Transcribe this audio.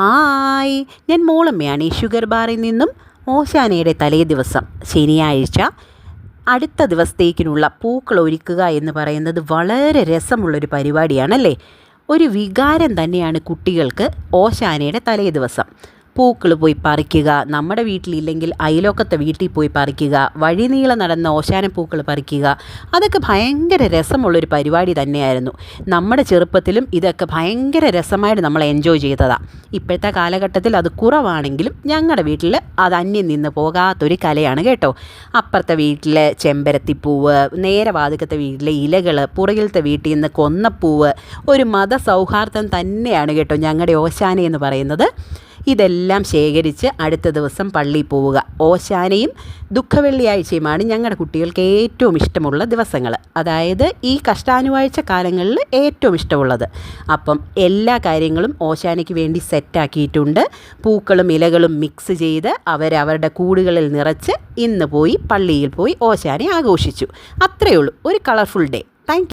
Hi, ഞാൻ മോളമ്മയാണ് ഈ sugar ബാറിൽ നിന്നും. ഓശാനയുടെ തലേ ദിവസം ശനിയാഴ്ച അടുത്ത ദിവസത്തേക്കിനുള്ള പൂക്കൾ ഒരുക്കുക എന്ന് പറയുന്നത് വളരെ രസമുള്ളൊരു പരിപാടിയാണല്ലേ. ഒരു വികാരം തന്നെയാണ് കുട്ടികൾക്ക് ഓശാനയുടെ തലേ ദിവസം. പൂക്കൾ പോയി പറിക്കുക, നമ്മുടെ വീട്ടിലില്ലെങ്കിൽ അയലോക്കത്തെ വീട്ടിൽ പോയി പറിക്കുക, വഴിനീളെ നടന്ന ഓശാനപ്പൂക്കൾ പറിക്കുക, അതൊക്കെ ഭയങ്കര രസമുള്ളൊരു പരിപാടി തന്നെയായിരുന്നു. നമ്മുടെ ചെറുപ്പത്തിലും ഇതൊക്കെ ഭയങ്കര രസമായിട്ട് നമ്മൾ എൻജോയ് ചെയ്തതാണ്. ഇപ്പോഴത്തെ കാലഘട്ടത്തിൽ അത് കുറവാണെങ്കിലും ഞങ്ങളുടെ വീട്ടിൽ അത് അന്യം നിന്ന് പോകാത്തൊരു കലയാണ് കേട്ടോ. അപ്പുറത്തെ വീട്ടിലെ ചെമ്പരത്തിപ്പൂവ്, നേരെ വാതുക്കത്തെ വീട്ടിലെ ഇലകൾ, പുറകിലത്തെ വീട്ടിൽ നിന്ന് കൊന്നപ്പൂവ്, ഒരു മതസൗഹാർദ്ദം തന്നെയാണ് കേട്ടോ ഞങ്ങളുടെ ഓശാന എന്ന് പറയുന്നത്. ഇതെല്ലാം ശേഖരിച്ച് അടുത്ത ദിവസം പള്ളിയിൽ പോവുക. ഓശാനയും ദുഃഖവെള്ളിയാഴ്ചയുമാണ് ഞങ്ങളുടെ കുട്ടികൾക്ക് ഏറ്റവും ഇഷ്ടമുള്ള ദിവസങ്ങൾ. അതായത് ഈ കഷ്ടാനുവാഴ്ച കാലങ്ങളിൽ ഏറ്റവും ഇഷ്ടമുള്ളത്. അപ്പം എല്ലാ കാര്യങ്ങളും ഓശാനയ്ക്ക് വേണ്ടി സെറ്റാക്കിയിട്ടുണ്ട്. പൂക്കളും ഇലകളും മിക്സ് ചെയ്ത് അവരവരുടെ കൂടുകളിൽ നിറച്ച് ഇന്ന് പോയി പള്ളിയിൽ പോയി ഓശാന ആഘോഷിച്ചു. അത്രയേ ഉള്ളൂ, ഒരു കളർഫുൾ ഡേ. താങ്ക്